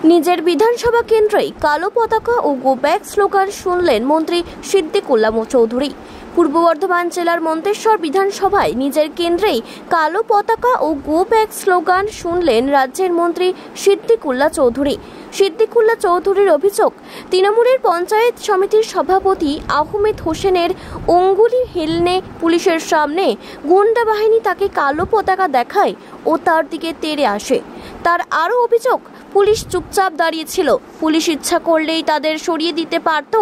নিজের বিধানসভা কেন্দ্রেই কালো পতাকা ও গো ব্যাক স্লোগান শুনলেন মন্ত্রী সিদ্দিকুল্লাহ চৌধুরী। পূর্ব বর্ধমান জেলার মন্তেশ্বর বিধানসভায় নিজের কেন্দ্রেই কালো পতাকা ও গো ব্যাক স্লোগান শুনলেন রাজ্যের মন্ত্রী সিদ্দিকুল্লাহ চৌধুরী। সিদ্দিকুল্লাহ চৌধুরীর অভিযোগ, তৃণমূলের পঞ্চায়েত সমিতির সভাপতি আহমেদ হোসেনের অঙ্গুলি হেলনে পুলিশের সামনে গুন্ডা বাহিনী তাকে কালো পতাকা দেখায় ও তার দিকে তেড়ে আসে। তার আরও অভিযোগ, পুলিশ চুপচাপ দাঁড়িয়েছিল, পুলিশ ইচ্ছা করলেই তাদের সরিয়ে দিতে পারত,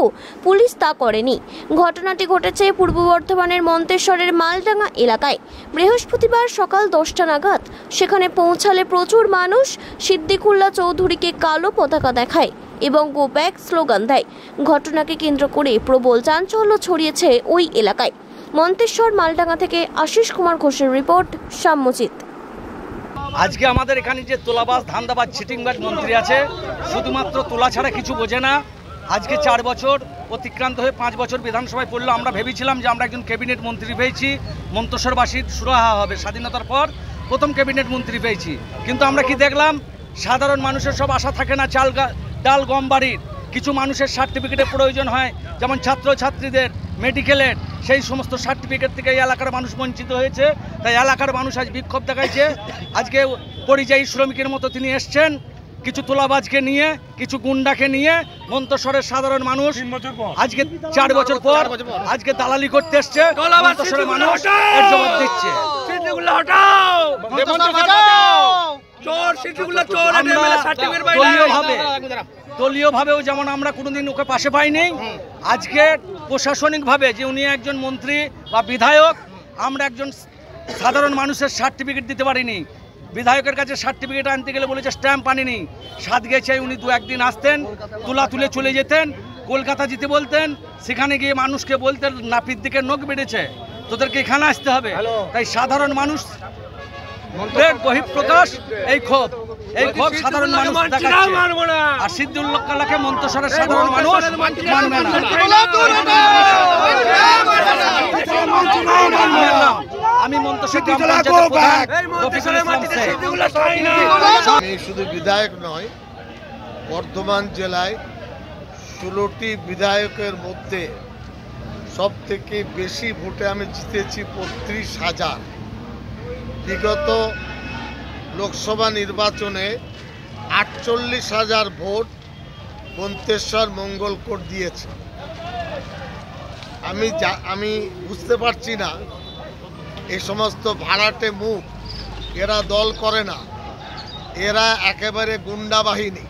পুলিশ তা করেনি। ঘটনাটি ঘটেছে পূর্ব বর্ধমানের মন্তেশ্বরের মালডাঙ্গা এলাকায়। বৃহস্পতিবার সকাল 10টা নাগাদ সেখানে পৌঁছালে প্রচুর মানুষ সিদ্দিকুল্লাহ চৌধুরীকে কালো পতাকা দেখায় এবং গো ব্যাক স্লোগান দেয়। ঘটনাকে কেন্দ্র করে প্রবল চাঞ্চল্য ছড়িয়েছে ওই এলাকায়। মন্তেশ্বর মালডাঙ্গা থেকে আশিস কুমার ঘোষের রিপোর্ট, সাম্যজিৎ। আজকে আমাদের এখানে যে তোলাবাজ ধান্দাবাজ চিটিংবাজ মন্ত্রী আছে, শুধুমাত্র তোলা ছাড়া কিছু বোঝে না। আজকে 4 বছর অতিক্রান্ত হয়ে 5 বছর বিধানসভায় পড়লো। আমরা ভেবেছিলাম যে আমরা একজন ক্যাবিনেট মন্ত্রী পেয়েছি, মন্তেশ্বরবাসীর সুরাহা হবে। স্বাধীনতার পর প্রথম ক্যাবিনেট মন্ত্রী পেয়েছি, কিন্তু আমরা কি দেখলাম, সাধারণ মানুষের সব আশা থাকে না ডাল গম বাড়ির। কিছু মানুষের সার্টিফিকেটের প্রয়োজন হয়, যেমন ছাত্রছাত্রীদের মেডিকেলের, সেই সমস্ত সার্টিফিকেট থেকে এই এলাকার মানুষ বঞ্চিত হয়েছে। তাই এলাকার মানুষ আজ বিক্ষোভ দেখাইছে। আজকে পরিযায়ী শ্রমিকের মতো তিনি এসছেন, কিছু তোলাবাজকে নিয়ে, কিছু গুন্ডাকে নিয়ে। মন্তেশ্বরের সাধারণ মানুষ আজকে 4 বছর পর আজকে দালালি করতে এসছে। মন্তেশ্বরের মানুষ এর জবাব দিচ্ছে। দলীয়ভাবেও যেমন আমরা কোনোদিন ওকে পাশে পাইনি, আজকে প্রশাসনিকভাবে যে উনি একজন মন্ত্রী বা বিধায়ক, আমরা একজন সাধারণ মানুষের সার্টিফিকেট দিতে পারিনি। বিধায়কের কাছে সার্টিফিকেট আনতে গেলে বলেছে স্ট্যাম্প আনিনি। সাদগে চাই উনি 2-1 দিন আসতেন, তুলে চলে যেতেন, কলকাতা যেতে বলতেন। সেখানে গিয়ে মানুষকে বলতেন নাপিত দিকে নখ বেড়েছে, তোদেরকে এখানে আসতে হবে। তাই সাধারণ মানুষ বহিঃপ্রকাশ এই ক্ষোভ সাধারণ মানুষ দেখাচ্ছে। আর সিদ্দিকুল্লাহকে মন্তেশ্বরের সাধারণ মানুষ মানবে না। আমি মন্তেশ্বর আমি শুধু বিধায়ক নয়, বর্ধমান জেলায় 16টি বিধায়কের মধ্যে সব থেকে বেশি ভোটে আমি জিতেছি 35,000। বিগত লোকসভা নির্বাচনে 48,000 ভোট মন্তেশ্বর মঙ্গলকোট দিয়েছে। আমি বুঝতে পারছি না, এই সমস্ত ভাড়াটে মুখ, এরা দল করে না, এরা একেবারে গুন্ডা বাহিনী।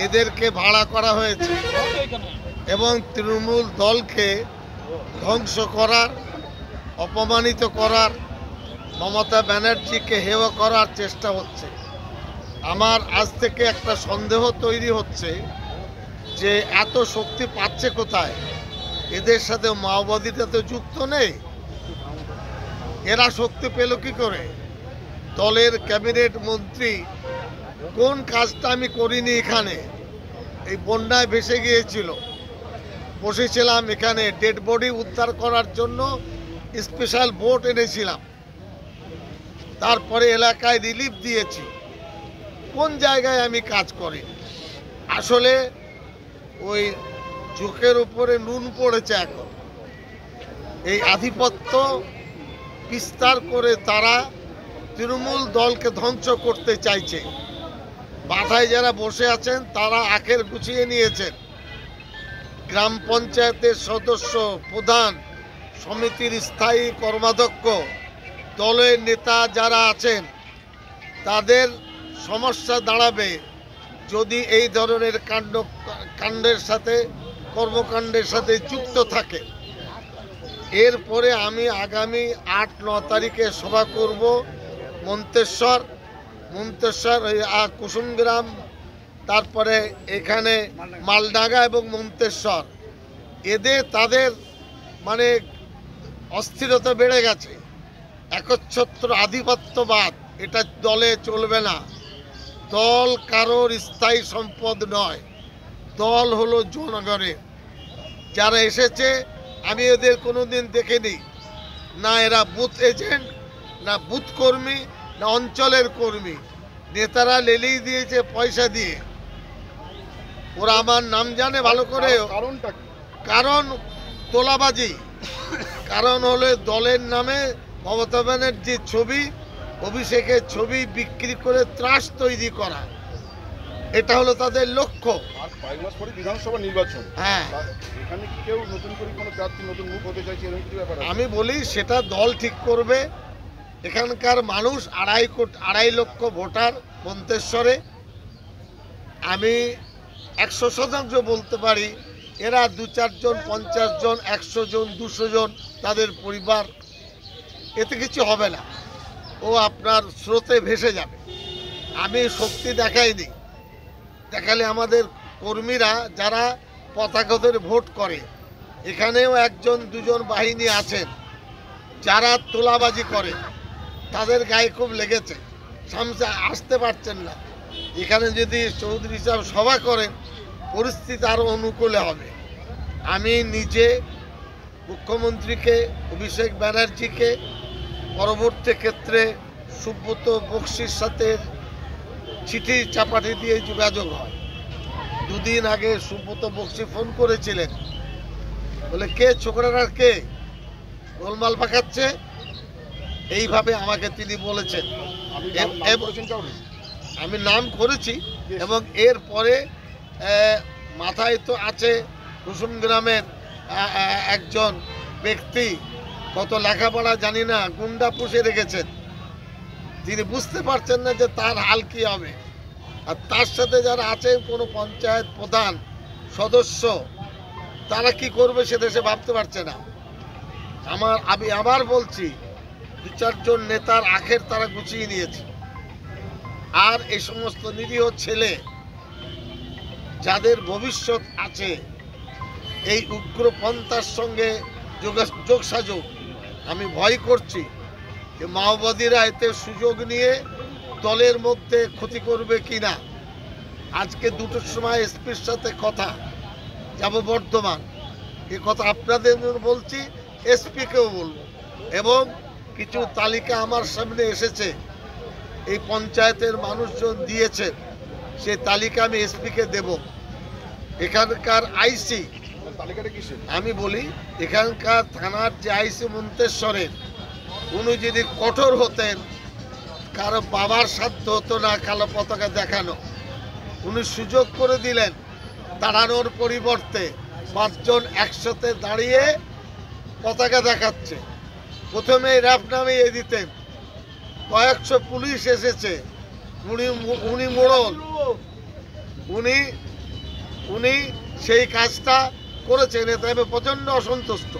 এদেরকে ভাড়া করা হয়েছে এবং তৃণমূল দলকে ধ্বংস করার, অপমানিত করার, মমতা ব্যানার্জিকে হেয় করার চেষ্টা হচ্ছে। আমার আজ থেকে একটা সন্দেহ তৈরি হচ্ছে যে এত শক্তি পাচ্ছে কোথায়? এদের সাথে মাওবাদীরা তো যুক্ত নেই, এরা শক্তি পেল কি করে? দলের ক্যাবিনেট মন্ত্রী, কোন কাজটা আমি করিনি এখানে? এই বন্যায় ভেসে গিয়েছিল, বসেছিলাম এখানে, ডেড বডি উদ্ধার করার জন্য স্পেশাল বোট এনেছিলাম, তারপরে এলাকায় রিলিফ দিয়েছি। কোন জায়গায় আমি কাজ করি? আসলে ওই চোখের উপরে নুন পড়েছে। এখন এই আধিপত্য বিস্তার করে তারা তৃণমূল দলকে ধ্বংস করতে চাইছে। মাথায় যারা বসে আছেন তারা আখের গুছিয়ে নিয়েছেন। গ্রাম পঞ্চায়েতের সদস্য, প্রধান, সমিতির স্থায়ী কর্মাধ্যক্ষ, দলের নেতা যারা আছেন, তাদের সমস্যা দাঁড়াবে যদি এই ধরনের কর্মকাণ্ডের সাথে যুক্ত থাকে। এরপরে আমি আগামী 8-9 তারিখে সভা করব মন্তেশ্বর, কুসুমগ্রাম, তারপরে এখানে মালডাঙ্গা এবং মন্তেশ্বর। তাদের মানে অস্থিরতা বেড়ে গেছে, একচ্ছত্র আধিপত্যবাদ, এটা দলে চলবে না। দল কারোর স্থায়ী সম্পদ নয়, দল হলো জনগণের। যারা এসেছে আমি এদের কোনোদিন দেখিনি, না এরা বুথ এজেন্ট, না বুথ কর্মী, না অঞ্চলের কর্মী। নেতারা লেলিয়ে দিয়েছে পয়সা দিয়ে। ওরা আমার নাম জানে ভালো করে। কারণটা কি? কারণ তোলাবাজি। কারণ হলো দলের নামে মমতা ব্যানার্জির ছবি, অভিষেকের ছবি বিক্রি করে ত্রাস তৈরি করা, এটা হলো তাদের লক্ষ্য। আর কয়েক মাস পরে বিধানসভা নির্বাচন, হ্যাঁ, এখানে কি কেউ নতুন করে কোনো প্রার্থী নতুন মুখ হতে চাইছে এরকম কিছু ব্যাপার আছে? আমি বলি সেটা দল ঠিক করবে। এখানকার মানুষ 2.5 লক্ষ ভোটার মন্তেশ্বরে। আমি 100% বলতে পারি এরা 2-4 জন, 50 জন, 100 জন, 200 জন তাদের পরিবার, এতে কিছু হবে না। ও আপনার স্রোতে ভেসে যাবে। আমি শক্তি দেখাইনি, দেখালে আমাদের কর্মীরা যারা পতাকা ধরে ভোট করে, এখানেও 1-2 জন বাহিনী আছেন যারা তোলাবাজি করে, তাদের গায়ে খুব লেগেছে, সামনে আসতে পারছেন না। এখানে যদি চৌধুরী সাহেব সভা করেন পরিস্থিতি আরও অনুকূলে হবে। আমি নিজে মুখ্যমন্ত্রীকে, অভিষেক ব্যানার্জিকে, পরবর্তী ক্ষেত্রে সুব্রত বক্সির সাথে চিঠি চাপাটি দিয়ে যোগাযোগ হয়। 2 দিন আগে সুব্রত বক্সি ফোন করেছিলেন, বলে কে ছোকরার কে গোলমাল পাকাচ্ছে, এইভাবে আমাকে তিনি বলেছেন। আমি নাম করেছি এবং এরপরে মাথায় তো আছে কুসুম গ্রামের একজন ব্যক্তি, কত লেখাপড়া জানি না, গুন্ডা পুষে রেখেছেন। তিনি বুঝতে পারছেন না যে তার হাল কী হবে। আর তার সাথে যারা আছেন কোনো পঞ্চায়েত প্রধান সদস্য, তারা কি করবে সেটা সে ভাবতে পারছে না। আমি আবার বলছি, 2-4 জন নেতার আখের তারা গুছিয়ে নিয়েছে। আর এই সমস্ত নিরীহ ছেলে যাদের ভবিষ্যৎ আছে এই উগ্রপন্থার সঙ্গে যোগসাযোগ, আমি ভয় করছি যে মাওবাদীরা এতে সুযোগ নিয়ে দলের মধ্যে ক্ষতি করবে কিনা। আজকে 2টোর সময় এসপির সাথে কথা, যাব বর্ধমান, এ কথা আপনাদের বলছি, এসপিকেও বলবো। এবং কিছু তালিকা আমার সামনে এসেছে, এই পঞ্চায়েতের মানুষজন দিয়েছেন, সেই তালিকা আমি এসপিকে দেব। এখানকার আইসি, আমি বলি এখানকার থানার যে আইসি মন্তেশ্বরের, উনি যদি কঠোর হতেন, কারো বাবার সাধ্য হতো না কালো পতাকা দেখানো। উনি সুযোগ করে দিলেন, দাঁড়ানোর পরিবর্তে 5 জন একসাথে দাঁড়িয়ে পতাকা দেখাচ্ছে। প্রথমে র্যাপ নামিয়ে দিতেন, কয়েকশো পুলিশ এসেছে, উনি মোড়ল, উনি সেই কাজটা করেছেন। এতে আমি প্রচণ্ড অসন্তুষ্ট।